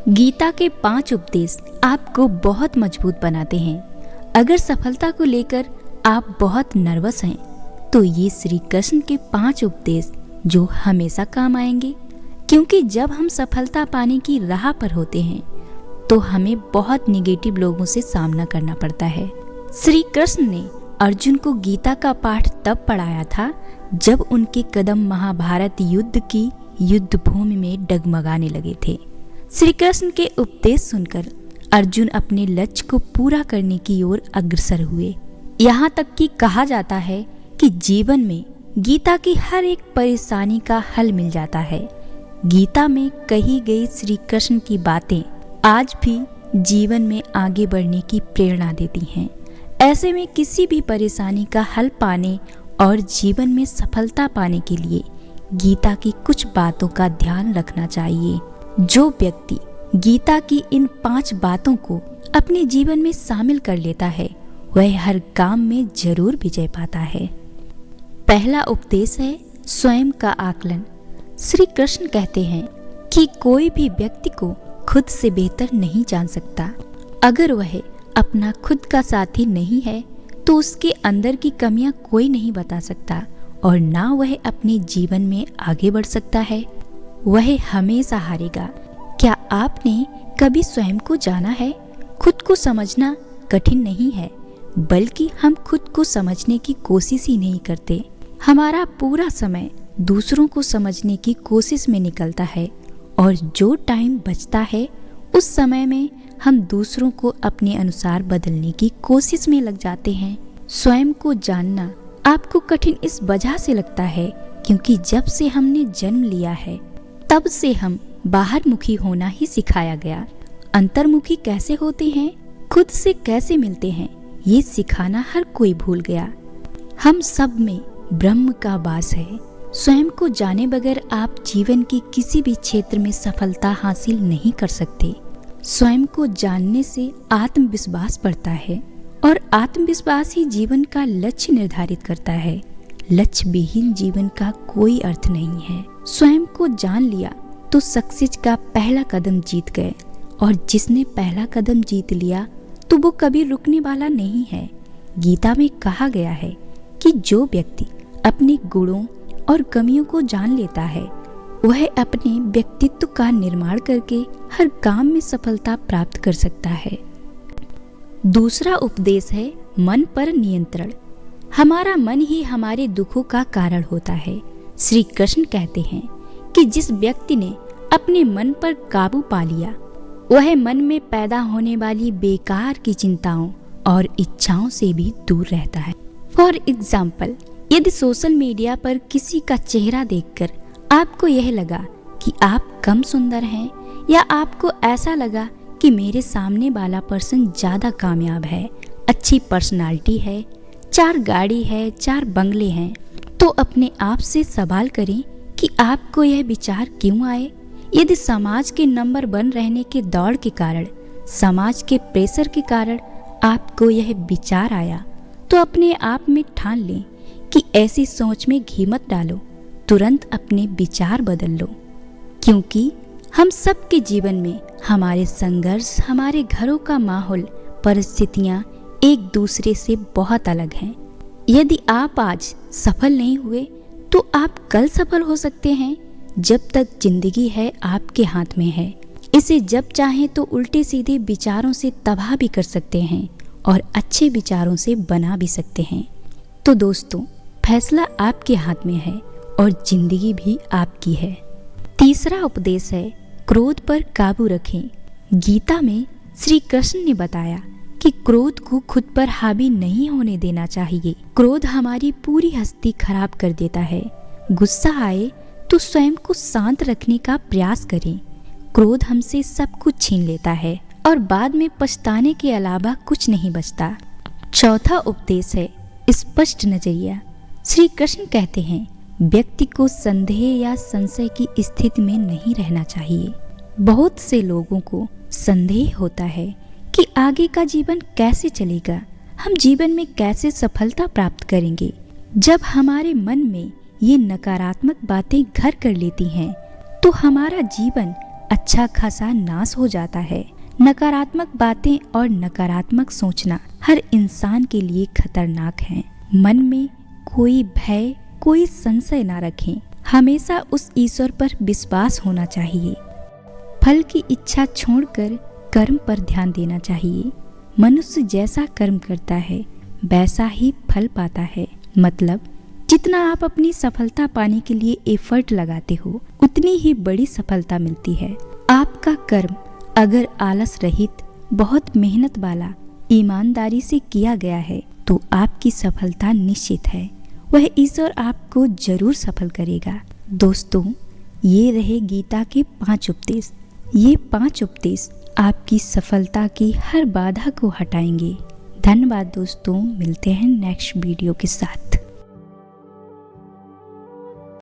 गीता के 5 उपदेश आपको बहुत मजबूत बनाते हैं। अगर सफलता को लेकर आप बहुत नर्वस हैं, तो ये श्री कृष्ण के 5 उपदेश जो हमेशा काम आएंगे। क्योंकि जब हम सफलता पाने की राह पर होते हैं, तो हमें बहुत निगेटिव लोगों से सामना करना पड़ता है। श्री कृष्ण ने अर्जुन को गीता का पाठ तब पढ़ाया था जब उनके कदम महाभारत युद्ध की युद्ध भूमि में डगमगाने लगे थे। श्री कृष्ण के उपदेश सुनकर अर्जुन अपने लक्ष्य को पूरा करने की ओर अग्रसर हुए। यहाँ तक कि कहा जाता है कि जीवन में गीता की हर एक परेशानी का हल मिल जाता है। गीता में कही गई श्री कृष्ण की बातें आज भी जीवन में आगे बढ़ने की प्रेरणा देती हैं। ऐसे में किसी भी परेशानी का हल पाने और जीवन में सफलता पाने के लिए गीता की कुछ बातों का ध्यान रखना चाहिए। जो व्यक्ति गीता की इन 5 बातों को अपने जीवन में शामिल कर लेता है, वह हर काम में जरूर विजय पाता है। पहला उपदेश है स्वयं का आकलन। श्री कृष्ण कहते हैं कि कोई भी व्यक्ति को खुद से बेहतर नहीं जान सकता। अगर वह अपना खुद का साथी नहीं है, तो उसके अंदर की कमियां कोई नहीं बता सकता और ना वह अपने जीवन में आगे बढ़ सकता है। वह हमेशा हारेगा। क्या आपने कभी स्वयं को जाना है? खुद को समझना कठिन नहीं है, बल्कि हम खुद को समझने की कोशिश ही नहीं करते। हमारा पूरा समय दूसरों को समझने की कोशिश में निकलता है और जो टाइम बचता है, उस समय में हम दूसरों को अपने अनुसार बदलने की कोशिश में लग जाते हैं। स्वयं को जानना आपको कठिन इस वजह से लगता है क्योंकि जब से हमने जन्म लिया है, तब से हम बाहरमुखी होना ही सिखाया गया। अंतर्मुखी कैसे होते हैं, खुद से कैसे मिलते हैं, ये सिखाना हर कोई भूल गया। हम सब में ब्रह्म का वास है। स्वयं को जाने बगैर आप जीवन के किसी भी क्षेत्र में सफलता हासिल नहीं कर सकते। स्वयं को जानने से आत्मविश्वास बढ़ता है और आत्मविश्वास ही जीवन का लक्ष्य निर्धारित करता है। लक्ष्य विहीन जीवन का कोई अर्थ नहीं है। स्वयं को जान लिया तो सक्सेस का पहला कदम जीत गए, और जिसने पहला कदम जीत लिया तो वो कभी रुकने वाला नहीं है। गीता में कहा गया है कि जो व्यक्ति अपने गुणों और कमियों को जान लेता है, वह अपने व्यक्तित्व का निर्माण करके हर काम में सफलता प्राप्त कर सकता है। दूसरा उपदेश है मन पर नियंत्रण। हमारा मन ही हमारे दुखों का कारण होता है। श्री कृष्ण कहते हैं कि जिस व्यक्ति ने अपने मन पर काबू पा लिया, वह मन में पैदा होने वाली बेकार की चिंताओं और इच्छाओं से भी दूर रहता है। फॉर एग्जाम्पल, यदि सोशल मीडिया पर किसी का चेहरा देखकर आपको यह लगा कि आप कम सुंदर हैं, या आपको ऐसा लगा कि मेरे सामने वाला पर्सन ज़्यादा कामयाब है, अच्छी पर्सनालिटी है, 4 गाड़ी है, 4 बंगले हैं, तो अपने आप से सवाल करें कि आपको यह विचार क्यों आए। यदि समाज के नंबर 1 रहने के दौड़ के कारण, समाज के प्रेशर के कारण आपको यह विचार आया, तो अपने आप में ठान लें कि ऐसी सोच में घी मत डालो, तुरंत अपने विचार बदल लो। क्योंकि हम सबके जीवन में हमारे संघर्ष, हमारे घरों का माहौल, परिस्थितियाँ एक दूसरे से बहुत अलग हैं। यदि आप आज सफल नहीं हुए, तो आप कल सफल हो सकते हैं। जब तक जिंदगी है आपके हाथ में है। इसे जब चाहें तो उल्टे सीधे विचारों से तबाह भी कर सकते हैं और अच्छे विचारों से बना भी सकते हैं। तो दोस्तों, फैसला आपके हाथ में है और जिंदगी भी आपकी है। तीसरा उपदेश है क्रोध पर काबू रखें। गीता में श्री कृष्ण ने बताया कि क्रोध को खुद पर हावी नहीं होने देना चाहिए। क्रोध हमारी पूरी हस्ती खराब कर देता है। गुस्सा आए तो स्वयं को शांत रखने का प्रयास करें। क्रोध हमसे सब कुछ छीन लेता है और बाद में पछताने के अलावा कुछ नहीं बचता। चौथा उपदेश है स्पष्ट नजरिया। श्री कृष्ण कहते हैं व्यक्ति को संदेह या संशय की स्थिति में नहीं रहना चाहिए। बहुत से लोगों को संदेह होता है कि आगे का जीवन कैसे चलेगा, हम जीवन में कैसे सफलता प्राप्त करेंगे। जब हमारे मन में ये नकारात्मक बातें घर कर लेती हैं, तो हमारा जीवन अच्छा खासा नाश हो जाता है। नकारात्मक बातें और नकारात्मक सोचना हर इंसान के लिए खतरनाक है। मन में कोई भय, कोई संशय ना रखें। हमेशा उस ईश्वर पर विश्वास होना चाहिए। फल की इच्छा छोड़कर कर्म पर ध्यान देना चाहिए। मनुष्य जैसा कर्म करता है वैसा ही फल पाता है। मतलब जितना आप अपनी सफलता पाने के लिए एफर्ट लगाते हो उतनी ही बड़ी सफलता मिलती है। आपका कर्म अगर आलस रहित, बहुत मेहनत वाला, ईमानदारी से किया गया है तो आपकी सफलता निश्चित है। वह ईश्वर आपको जरूर सफल करेगा। दोस्तों, ये रहे गीता के 5 उपदेश। ये 5 उपदेश आपकी सफलता की हर बाधा को हटाएंगे। धन्यवाद दोस्तों, मिलते हैं नेक्स्ट वीडियो के साथ।